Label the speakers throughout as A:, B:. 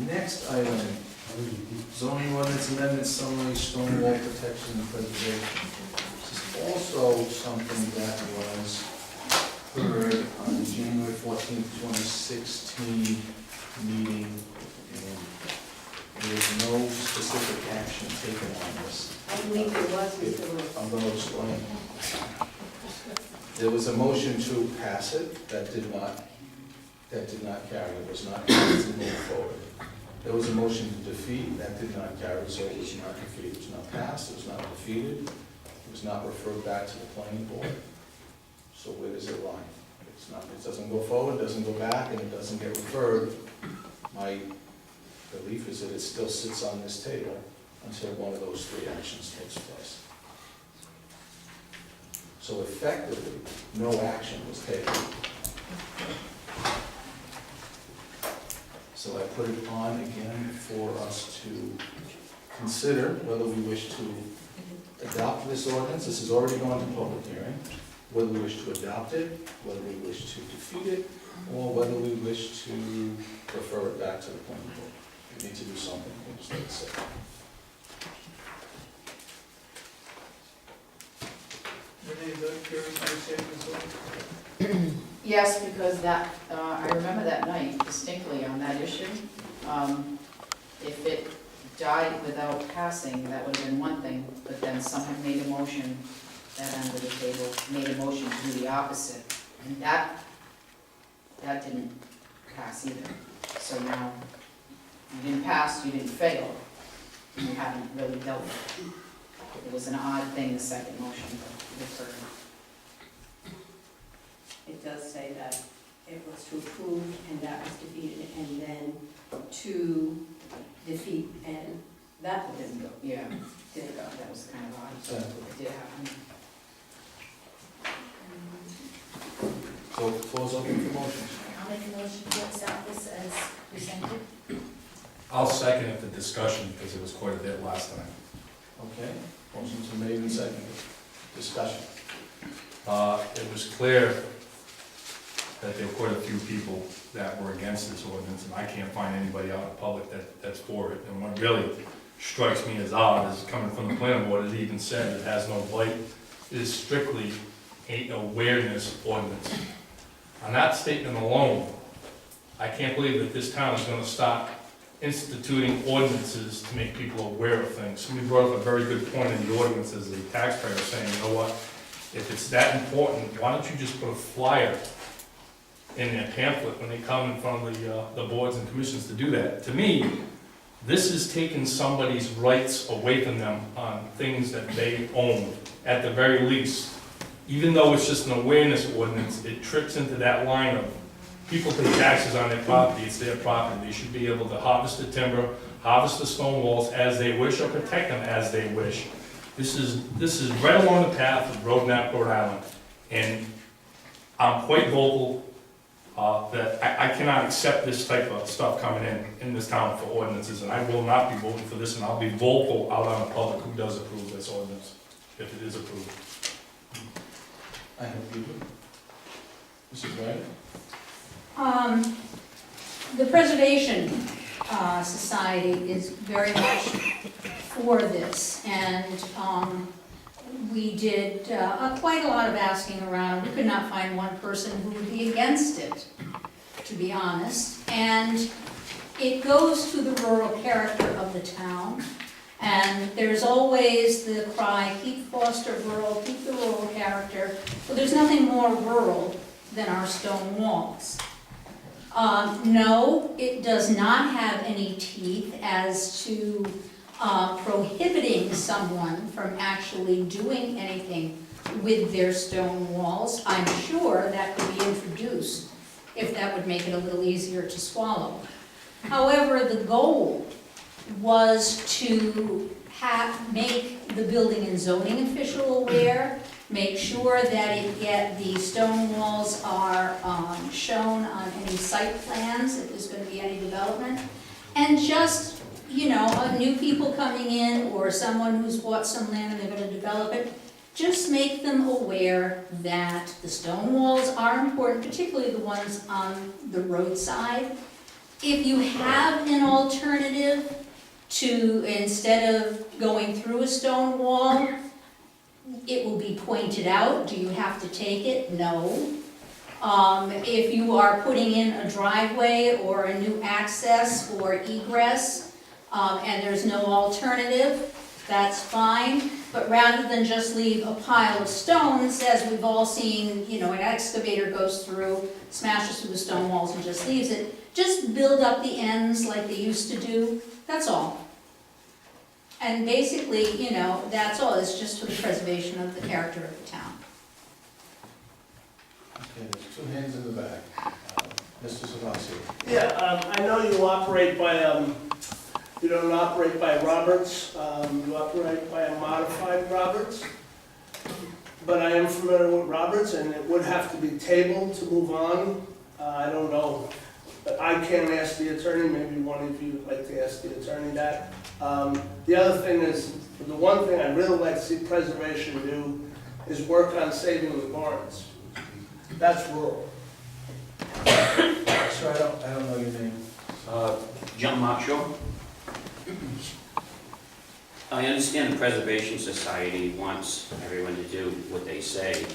A: Next item, zoning ordinance amendment summary, stone wall protection and preservation. This is also something that was heard on the January 14th, 2016 meeting, and there was no specific action taken on this.
B: I believe it was, Mr. Lewis.
A: I'm going to explain. There was a motion to pass it that did not carry, it was not passed to move forward. There was a motion to defeat, that did not carry, so it was not defeated. It was not passed, it was not defeated, it was not referred back to the planning board. So where does it lie? It's not, it doesn't go forward, doesn't go back, and it doesn't get referred. My belief is that it still sits on this table until one of those three actions takes place. So effectively, no action was taken. So I put it on again for us to consider whether we wish to adopt this ordinance. This has already gone to public hearing. Whether we wish to adopt it, whether we wish to defeat it, or whether we wish to refer it back to the planning board. We need to do something. Let's say.
C: Renee, is that your understanding as well?
B: Yes, because that, I remember that night distinctly on that issue. If it died without passing, that would have been one thing, but then someone made a motion, that end of the table, made a motion to do the opposite, and that didn't pass either. So now, you didn't pass, you didn't fail, you haven't really dealt with it. It was an odd thing, the second motion occurred.
D: It does say that it was to approve and that was defeated, and then to defeat, and that
B: Didn't go, yeah,
D: didn't go.
B: that was kind of odd, so
A: Exactly.
B: it did happen.
A: So the floor's open for motions.
E: I'll make a motion to accept this as presented.
F: I'll second it for discussion, because it was quite a bit last time.
A: Okay, motions are made and seconded. Discussion.
F: It was clear that there were quite a few people that were against this ordinance, and I can't find anybody out in public that's for it. And what really strikes me as odd is coming from the planning board, it even said it has no blight. It is strictly an awareness ordinance. On that statement alone, I can't believe that this town is gonna start instituting ordinances to make people aware of things. Somebody brought up a very good point in the ordinance as a taxpayer, saying, you know what, if it's that important, why don't you just put a flyer in their pamphlet when they come in front of the boards and commissions to do that? To me, this is taking somebody's rights away from them on things that they own, at the very least. Even though it's just an awareness ordinance, it trips into that line of people pay taxes on their property, it's their property. They should be able to harvest the timber, harvest the stone walls as they wish, or protect them as they wish. This is right along the path of Road Nap, Rhode Island, and I'm quite vocal that I cannot accept this type of stuff coming in this town for ordinances, and I will not be voting for this, and I'll be vocal out on the public who does approve this ordinance, if it is approved.
A: I hope you do. Mrs. Wright?
D: The Preservation Society is very much for this, and we did quite a lot of asking around. We could not find one person who would be against it, to be honest. And it goes to the rural character of the town, and there's always the cry, keep Foster rural, keep the rural character. Well, there's nothing more rural than our stone walls. No, it does not have any teeth as to prohibiting someone from actually doing anything with their stone walls. I'm sure that could be introduced if that would make it a little easier to swallow. However, the goal was to make the building and zoning official aware, make sure that the stone walls are shown on any site plans if there's going to be any development, and just, you know, new people coming in or someone who's bought some land and they're going to develop it, just make them aware that the stone walls are important, particularly the ones on the roadside, if you have an alternative to, instead of going through a stone wall, it will be pointed out. Do you have to take it? No. If you are putting in a driveway or a new access or egress, and there's no alternative, that's fine. But rather than just leave a pile of stones, as we've all seen, you know, an excavator goes through, smashes through the stone walls and just leaves it, just build up the ends like they used to do, that's all. And basically, you know, that's all, it's just for the preservation of the character of the town.
A: Okay, there's two hands in the back. Mr. Savassi.
G: Yeah, I know you operate by, you don't operate by Roberts, you operate by a modified Roberts. But I am familiar with Roberts, and it would have to be tabled to move on. I don't know, but I can ask the attorney, maybe one of you would like to ask the attorney that. The other thing is, the one thing I'd really like to see preservation do is work on saving the barns. That's rural.
A: Sir, I don't know your name.
H: John Marshall. I understand the Preservation Society wants everyone to do what they say,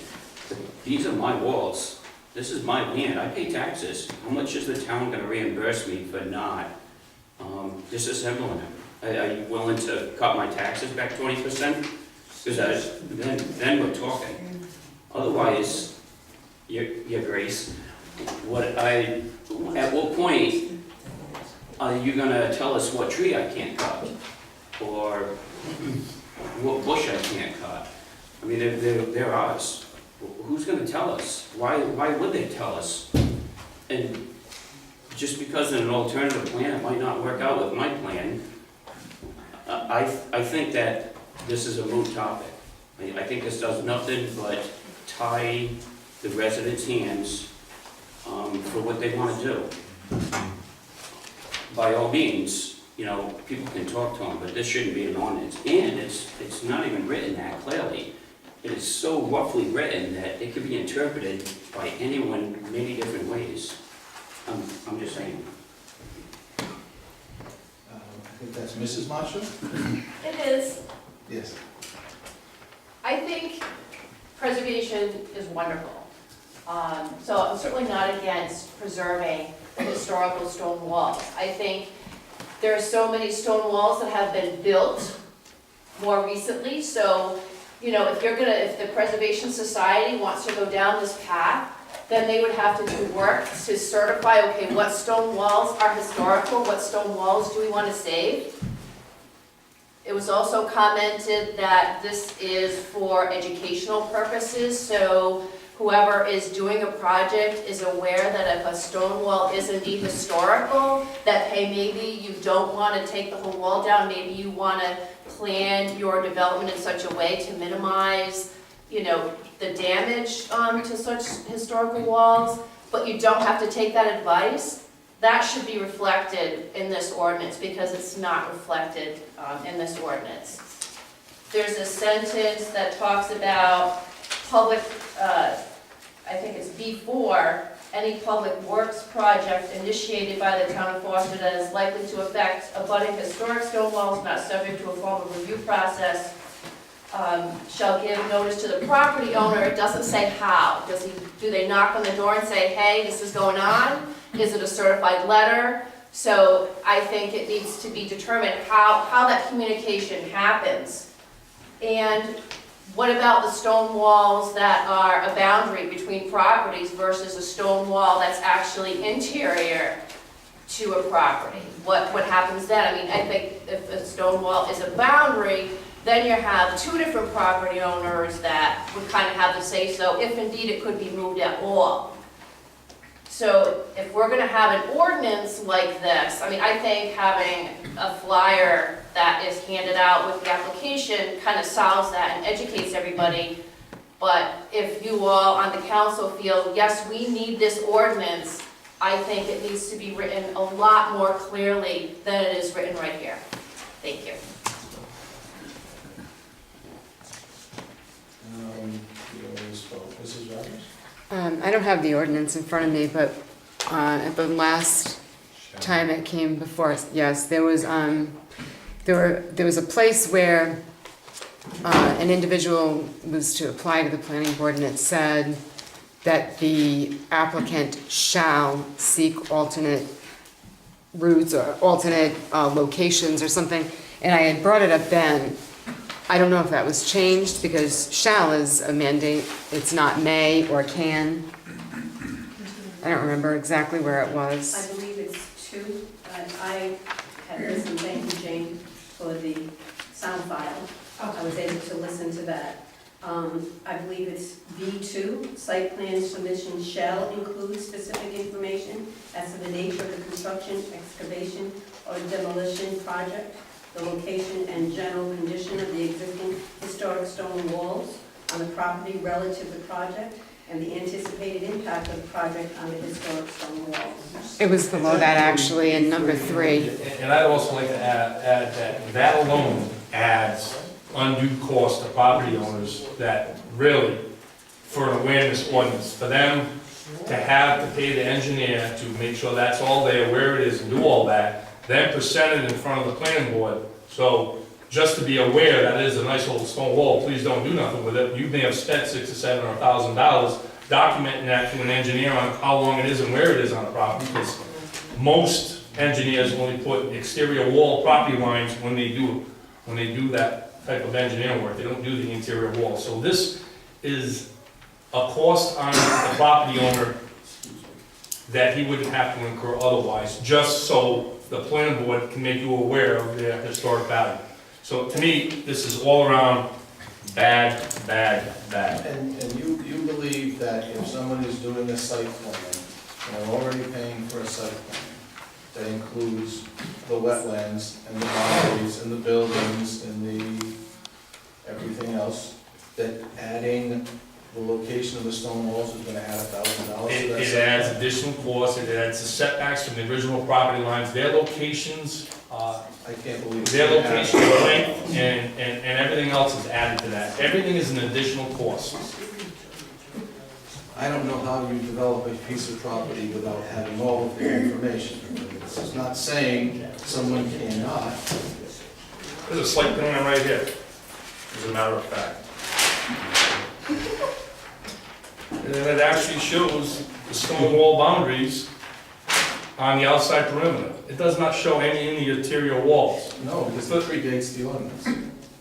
H: but these are my walls. This is my land. I pay taxes. How much is the town gonna reimburse me for not disassembling them? Are you willing to cut my taxes back 20%? Because then we're talking. Otherwise, your Grace, at what point are you gonna tell us what tree I can't cut? Or what bush I can't cut? I mean, they're ours. Who's gonna tell us? Why would they tell us? And just because in an alternative plan it might not work out with my plan, I think that this is a moot topic. I think this does nothing but tie the residents' hands for what they want to do. By all means, you know, people can talk to them, but this shouldn't be an ordinance. And it's not even written that clearly. It is so roughly written that it could be interpreted by anyone many different ways. I'm just saying.
A: I think that's Mrs. Marshall?
I: It is.
A: Yes.
I: I think preservation is wonderful. So I'm certainly not against preserving the historical stone walls. I think there are so many stone walls that have been built more recently, so, you know, if the Preservation Society wants to go down this path, then they would have to do work to certify, okay, what stone walls are historical, what stone walls do we want to save? It was also commented that this is for educational purposes, so whoever is doing a project is aware that if a stone wall is indeed historical, that, hey, maybe you don't want to take the whole wall down, maybe you want to plan your development in such a way to minimize, you know, the damage to such historical walls, but you don't have to take that advice. That should be reflected in this ordinance because it's not reflected in this ordinance. There's a sentence that talks about public, I think it's before, any public works project initiated by the town of Foster that is likely to affect abutting historic stone walls not subject to a formal review process shall give notice to the property owner. It doesn't say how. Do they knock on the door and say, hey, this is going on? Is it a certified letter? So I think it needs to be determined how that communication happens. And what about the stone walls that are a boundary between properties versus a stone wall that's actually interior to a property? What happens then? I mean, I think if a stone wall is a boundary, then you have two different property owners that would kind of have to say so, if indeed it could be moved at all. So if we're gonna have an ordinance like this, I mean, I think having a flyer that is handed out with the application kind of solves that and educates everybody. But if you all on the council feel, yes, we need this ordinance, I think it needs to be written a lot more clearly than it is written right here. Thank you.
A: You already spoke. Mrs. Roberts?
J: I don't have the ordinance in front of me, but at the last time it came before us, yes, there was a place where an individual was to apply to the planning board, and it said that the applicant shall seek alternate routes or alternate locations or something, and I had brought it up then. I don't know if that was changed, because shall is a mandate, it's not may or can. I don't remember exactly where it
K: I
J: was.
K: believe it's 2, but I had listened, thank you, Jane, for the sound file. I was able to listen to that. I believe it's B2, site plan submission shall include specific information as to the nature of the construction, excavation, or demolition project, the location and general condition of the existing historic stone walls on the property relative to the project, and the anticipated impact of the project on the historic stone walls.
J: It was below that actually in number 3.
F: And I'd also like to add that alone adds undue cost to property owners that really, for an awareness ordinance, for them to have to pay the engineer to make sure that's all there, where it is, and do all that, then present it in front of the planning board. So just to be aware that it is a nice old stone wall, please don't do nothing with it. You may have spent $6,000 or $7,000 or $1,000 documenting that to an engineer on how long it is and where it is on the property, because most engineers only put exterior wall property lines when they do that type of engineering work. They don't do the interior wall. So this is a cost on the property owner that he wouldn't have to incur otherwise, just so the planning board can make you aware of their historic value. So to me, this is all around bad, bad, bad.
A: And you believe that if someone is doing a site plan, and they're already paying for a site plan, that includes the wetlands and the boundaries and the buildings and the everything else, that adding the location of the stone walls is gonna add $1,000 to that?
F: It adds additional costs, it adds the setbacks from the original property lines, their locations,
A: I can't believe.
F: their location, length, and everything else is added to that. Everything is an additional cost.
A: I don't know how you develop a piece of property without having all of the information. This is not saying someone cannot.
F: There's a site plan right here, as a matter of fact. And then it actually shows the stone wall boundaries on the outside perimeter. It does not show any in the interior walls.
A: No, because it predates the ordinance.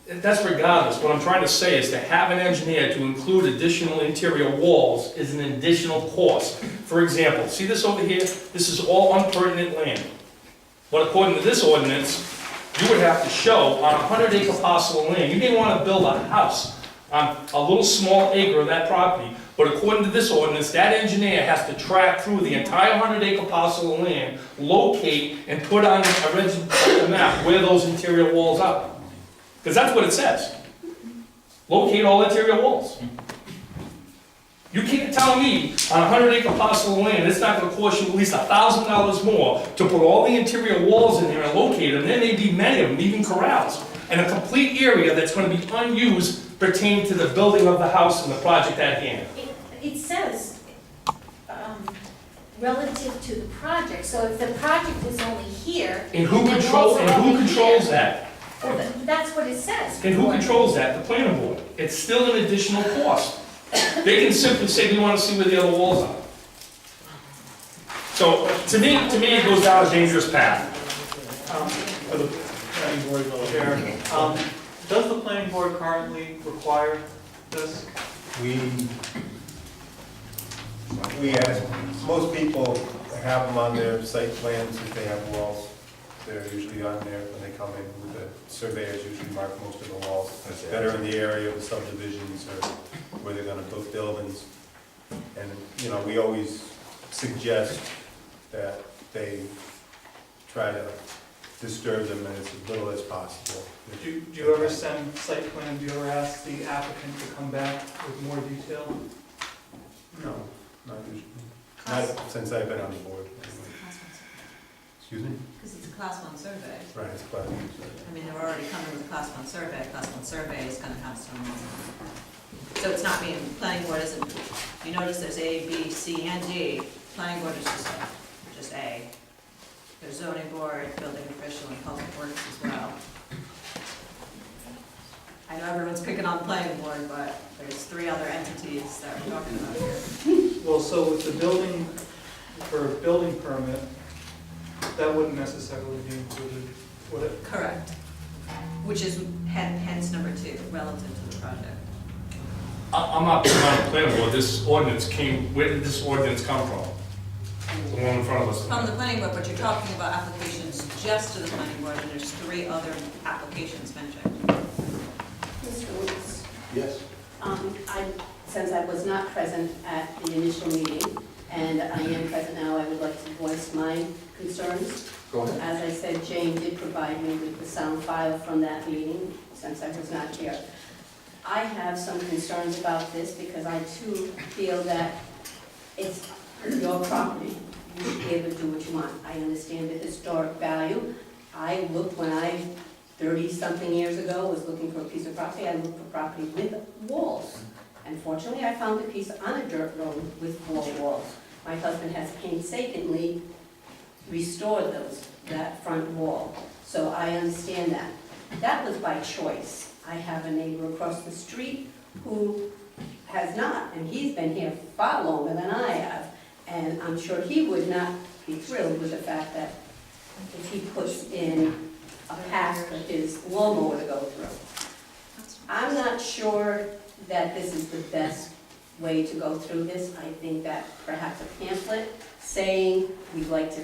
F: That's regardless. What I'm trying to say is to have an engineer to include additional interior walls is an additional cost. For example, see this over here? This is all unpertinent land. But according to this ordinance, you would have to show on a 100-acre parcel of land, you may want to build a house on a little small acre of that property, but according to this ordinance, that engineer has to track through the entire 100-acre parcel of land, locate, and put on a registered map where those interior walls are. Because that's what it says. Locate all interior walls. You can't tell me on a 100-acre parcel of land, it's not gonna cost you at least $1,000 more to put all the interior walls in there and locate them. There may be many of them, even corrals, and a complete area that's gonna be unused pertaining to the building of the house and the project at hand.
E: It says, relative to the project, so if the project is only here.
F: And who
E: then walls are only
F: controls
E: here.
F: that?
E: Well, that's what it says.
F: And who controls that? The planning board. It's still an additional cost. They can simply say, we want to see where the other walls are. So, to me, it goes down a dangerous path.
C: For the planning board, Chair, does the planning board currently require this?
L: We ask, most people have them on their site plans if they have walls. They're usually on there when they come in with the surveyors, usually mark most of the walls. That are in the area of the subdivisions or where they're gonna build buildings. And, you know, we always suggest that they try to disturb them as little as possible.
C: Do you ever send site plans, do you ever ask the applicant to come back with more detail?
L: No, not usually. Not since I've been on the board. Excuse me?
M: Because it's a class 1 survey.
L: Right, it's quite a
M: I mean, they're already coming with a class 1 survey. Class 1 survey is gonna have some, so it's not being, planning board isn't, you notice there's A, B, C, and D. Planning board is just A. There's zoning board, building official, and public works as well. I know everyone's picking on the planning board, but there's 3 other entities that we're talking about here.
C: Well, so with the building, for a building permit, that wouldn't necessarily be included, would it?
M: Correct. Which is hence number 2, relative to the project.
F: I'm not putting on the planning board, this ordinance came, where did this ordinance come from? The one in front of us.
M: From the planning board, but you're talking about applications just to the planning board, and there's 3 other applications mentioned.
K: Mr. Woods,
A: Yes?
K: since I was not present at the initial meeting, and I am present now, I would like to voice my concerns.
A: Go ahead.
K: As I said, Jane did provide me with the sound file from that meeting, since I was not here. I have some concerns about this because I too feel that it's your property. You should be able to do what you want. I understand the historic value. I looked when I, 30-something years ago, was looking for a piece of property, I looked for property with walls. Unfortunately, I found a piece on a dirt road with 4 walls. My husband has painstakingly restored that front wall, so I understand that. That was by choice. I have a neighbor across the street who has not, and he's been here far longer than I have, and I'm sure he would not be thrilled with the fact that if he puts in a path for his lawnmower to go through. I'm not sure that this is the best way to go through this. I think that perhaps a pamphlet saying we'd like to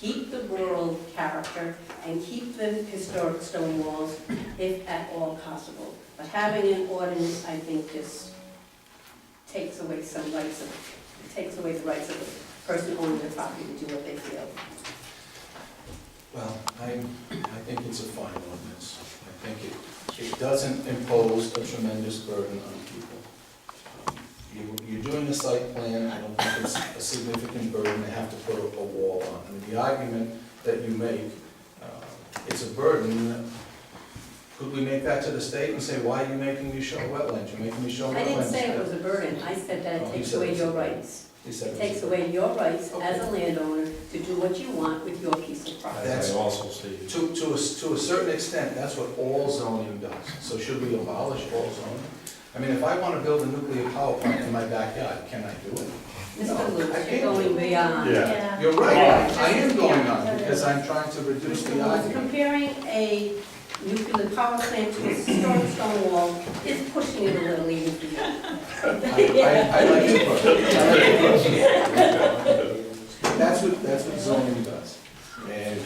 K: keep the rural character and keep the historic stone walls if at all possible. But having an ordinance, I think, just takes away some rights of, takes away the rights of the person owning the property to do what they feel.
A: Well, I think it's a fine ordinance. I think it doesn't impose a tremendous burden on people. You're doing a site plan, I don't think it's a significant burden to have to put a wall on. I mean, the argument that you make, it's a burden. Could we make that to the state and say, why are you making me show wetlands? You're making me show wetlands.
K: I didn't say it was a burden. I said that it takes away your rights.
A: He said
K: It
A: it
K: takes
A: was-
K: away your rights
A: Okay.
K: as a landowner to do what you want with your piece of property.
A: That's-
F: I also stated.
A: To a certain extent, that's what all zoning does. So should we abolish all zoning? I mean, if I want to build a nuclear power plant in my backyard, can I do it? No,
K: Mr. Lewis,
A: I
K: you're
A: can't.
K: going beyond.
F: Yeah.
A: You're right, I am going on, because I'm trying to reduce
K: Mr.
A: the
K: Lewis,
A: argument.
K: comparing a nuclear power plant to a historic stone wall is pushing it a little even for you.
A: I like it, but that's what zoning does. And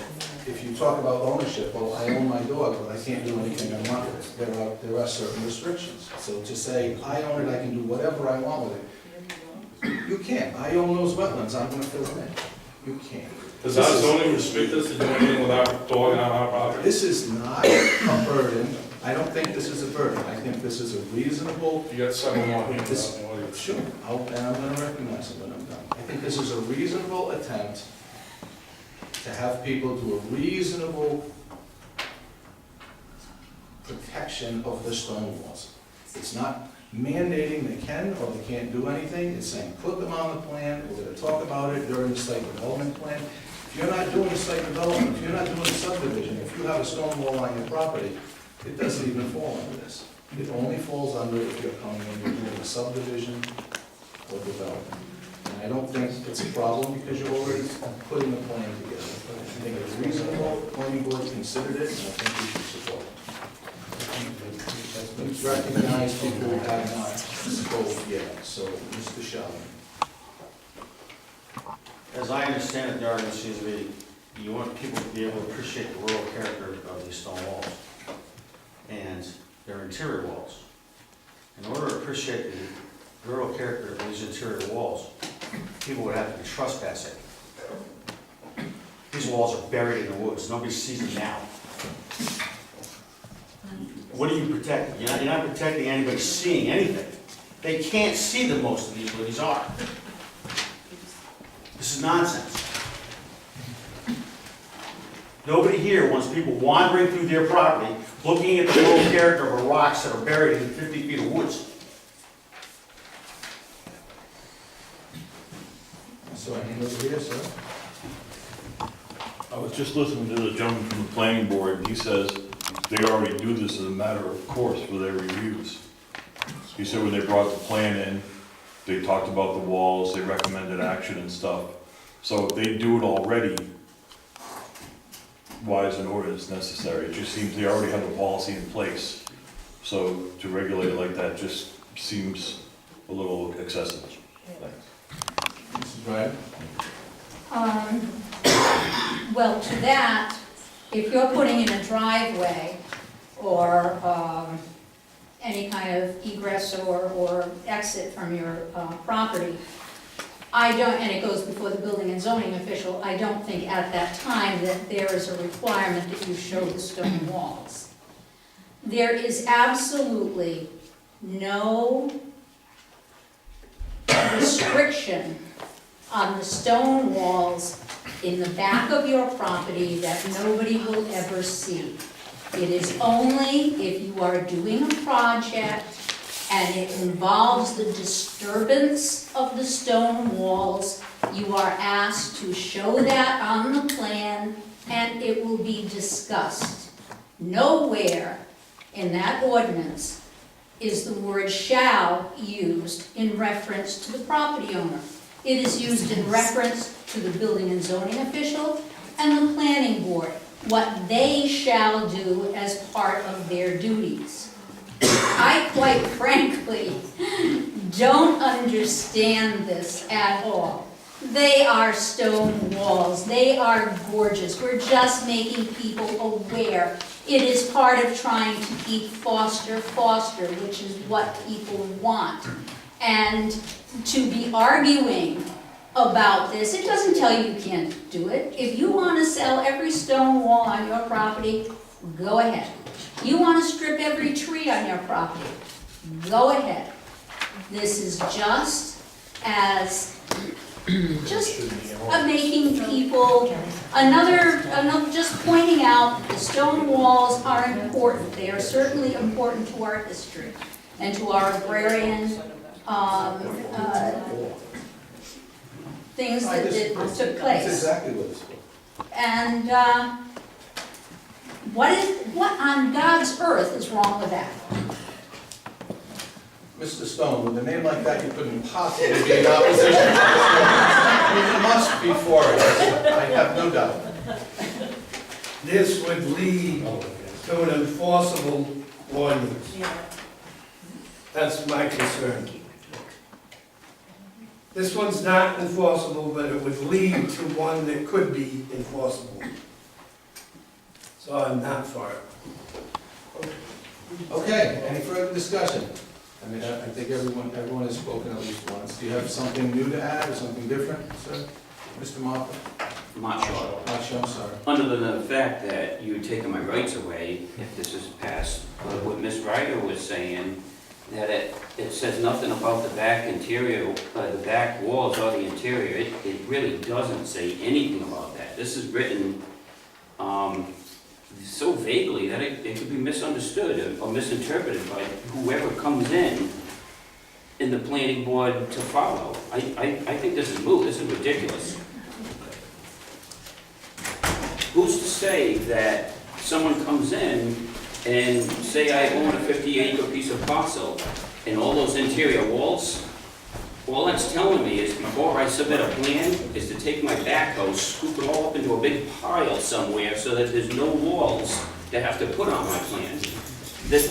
A: if you talk about ownership, well, I own my dog, but I can't do anything I want with it. There are certain restrictions. So to say, I own it, I can do whatever I want with it, you can't. I own those wetlands, I'm gonna fill them in. You can't.
F: Does our zoning restrict us to do anything with our dog on our property?
A: This is not a burden. I don't think this is a burden. I think this is a reasonable.
F: You got 7 more people
A: This-
F: out in the audience.
A: Sure, and I'm gonna recognize it when I'm done. I think this is a reasonable attempt to have people do a reasonable protection of the stone walls. It's not mandating they can or they can't do anything, it's saying put them on the plan, we're gonna talk about it during the site development plan. If you're not doing a site development, if you're not doing a subdivision, if you have a stone wall on your property, it doesn't even fall under this. It only falls under if you're coming in, you're doing a subdivision or development. And I don't think it's a problem because you're already putting the plan together. I think it's reasonable, the planning board considered it, and I think we should support it. Please recognize people who have not spoken yet, so Mr. Sheldon.
N: As I understand it, the argument seems to be, you want people to be able to appreciate the rural character of these stone walls and their interior walls. In order to appreciate the rural character of these interior walls, people would have to be trespassing. These walls are buried in the woods, nobody sees them now. What are you protecting? You're not protecting anybody seeing anything. They can't see the most of these where these are. This is nonsense. Nobody here wants people wandering through their property, looking at the rural character of rocks that are buried in 50 feet of woods.
A: So I hand over here, sir.
O: I was just listening to the gentleman from the planning board, and he says they already do this as a matter of course for their reviews. He said when they brought the plan in, they talked about the walls, they recommended action and stuff. So if they do it already, why is an ordinance necessary? It just seems they already have a policy in place. So to regulate it like that just seems a little excessive. Thanks.
A: Mrs. Ryder?
D: Well, to that, if you're putting in a driveway or any kind of egress or exit from your property, I don't, and it goes before the building and zoning official, I don't think at that time that there is a requirement that you show the stone walls. There is absolutely no restriction on the stone walls in the back of your property that nobody will ever see. It is only if you are doing a project and it involves the disturbance of the stone walls, you are asked to show that on the plan and it will be discussed. Nowhere in that ordinance is the word shall used in reference to the property owner. It is used in reference to the building and zoning official and the planning board, what they shall do as part of their duties. I quite frankly don't understand this at all. They are stone walls, they are gorgeous, we're just making people aware. It is part of trying to keep foster, which is what people want. And to be arguing about this, it doesn't tell you you can't do it. If you want to sell every stone wall on your property, go ahead. You want to strip every tree on your property, go ahead. This is just making people, just pointing out that the stone walls are important. They are certainly important to our history and to our agrarian things that took place.
A: That's exactly what it's for.
D: And what on God's earth is wrong with that?
A: Mr. Stone, with a name like that, you couldn't possibly be in opposition. You must be for it, I have no doubt.
P: This would lead to an enforceable ordinance. That's my concern. This one's not enforceable, but it would lead to one that could be enforceable. So I'm not for it.
A: Okay, any further discussion? I mean, I think everyone has spoken at least once. Do you have something new to add or something different, sir? Mr. Moffett?
H: I'm not sure.
A: Not sure, I'm sorry.
H: Other than the fact that you're taking my rights away if this is passed, but what Ms. Ryder was saying, that it says nothing about the back interior, the back walls or the interior. It really doesn't say anything about that. This is written so vaguely that it could be misunderstood or misinterpreted by whoever comes in the planning board to follow. I think this is moot. This is ridiculous. Who's to say that someone comes in and say I own a 50-acre piece of parcel and all those interior walls, all that's telling me is before I submit a plan is to take my backhoe, scoop it all up into a big pile somewhere so that there's no walls to have to put on my plan.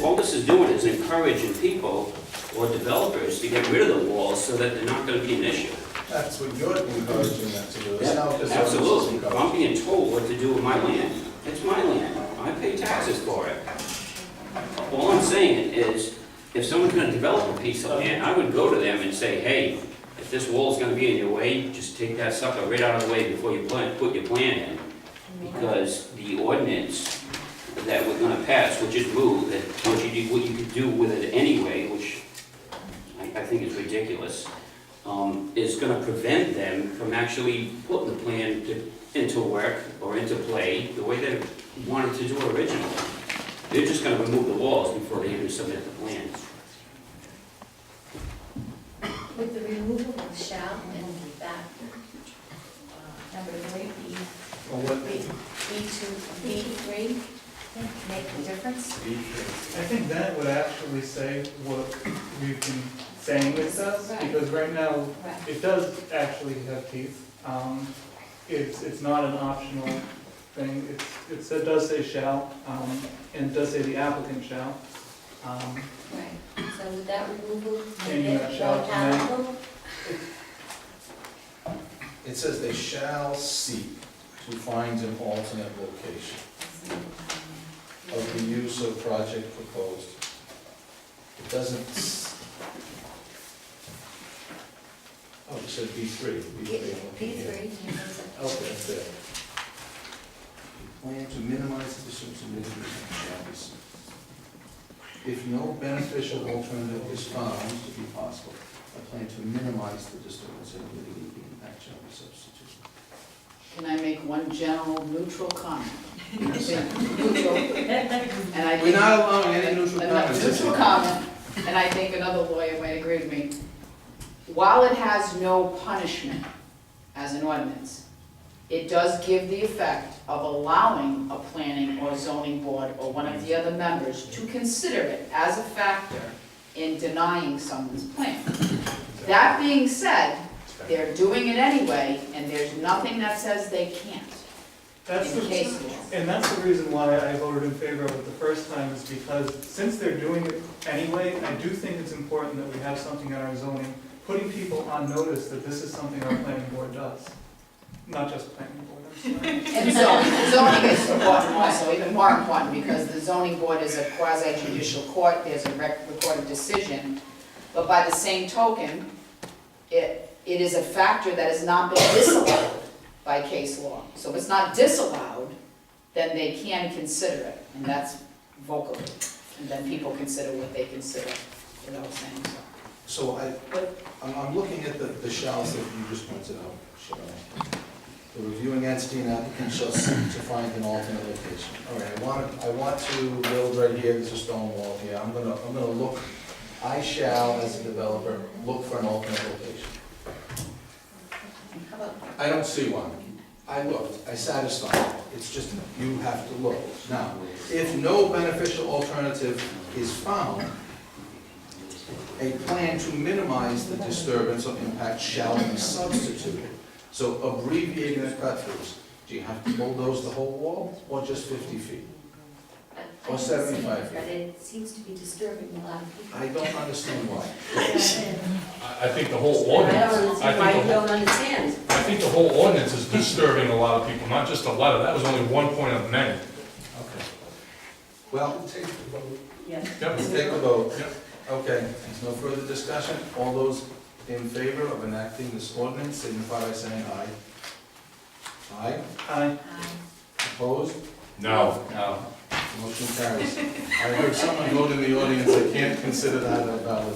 H: All this is doing is encouraging people or developers to get rid of the walls so that they're not going to be an issue.
A: That's what you're encouraging them to do. It's not because
H: Absolutely. I'm being told what to do with my land. It's my land. I pay taxes for it. All I'm saying is, if someone's gonna develop a piece of land, I would go to them and say, hey, if this wall's gonna be in your way, just take that sucker right out of the way before you put your plan in. Because the ordinance that we're gonna pass, which is moot, that what you could do with it anyway, which I think is ridiculous, is gonna prevent them from actually putting the plan into work or into play the way they wanted to do it originally. They're just gonna remove the walls before they even submit the plans.
E: With the removal of shall and that, number 3,
C: or what,
E: B3 make a difference?
C: I think that would actually say what we've been saying it does,
E: Right.
C: because right now,
E: Right.
C: it does actually have teeth. It's not an optional thing, it does say shall, and it does say the applicant shall.
E: Right, so would that removal
C: Changing
E: make
C: that
E: it
C: shall
E: more
C: to may.
E: palatable?
A: It says they shall seek to find an alternate location of the use of project proposed. It doesn't, oh, it said B3.
E: B3.
A: Okay, that's it. Plan to minimize the distance of mitigation shall be sought. If no beneficial alternative is found to be possible, a plan to minimize the disturbance and mitigate the impact shall be substituted.
B: Can I make one general neutral comment? I think neutral, and I
A: We're
B: think.
A: not allowing any neutral
B: a
A: comments.
B: neutral comment, and I think another lawyer might agree with me. While it has no punishment as an ordinance, it does give the effect of allowing a planning or zoning board or one of the other members to consider it as a factor in denying someone's plan. That being said, they're doing it anyway, and there's nothing that says they can't
C: That's
B: in
C: the,
B: case law.
C: and that's the reason why I voted in favor of it the first time, is because since they're doing it anyway, I do think it's important that we have something in our zoning, putting people on notice that this is something our planning board does. Not just planning board, I'm sorry.
B: And zoning is important also, even more important, because the zoning board is a quasi-judicial court, there's a recorded decision. But by the same token, it is a factor that has not been disallowed by case law. So if it's not disallowed, then they can consider it, and that's vocally. And then people consider what they consider, without saying so.
A: So I'm looking at the shalls that you just pointed out, Sharon. The reviewing entity and applicant shall seek to find an alternate location. All right, I want to build right here, there's a stone wall here, I'm gonna look, I shall, as a developer, look for an alternate location.
E: How about
A: I don't see one. I looked, I satisfied, it's just, you have to look. Now, if no beneficial alternative is found, a plan to minimize the disturbance or impact shall be substituted. So abbreviating the cut-throughs, do you have to bulldoze the whole wall, or just 50 feet? Or 75 feet?
E: But it seems to be disturbing a lot of people.
A: I don't understand why.
F: I think the whole
K: I
F: ordinance,
K: don't understand why you don't understand.
F: I think the whole ordinance is disturbing a lot of people, not just a letter. That was only one point of many.
A: Okay. Well,
K: Yes.
F: Yep.
A: let's take a vote.
F: Yep.
A: Okay, there's no further discussion. All those in favor of enacting this ordinance signify by saying aye. Aye.
C: Aye.
A: Opposed?
F: No.
A: Motion carries. I heard someone vote in the audience, I can't consider that a valid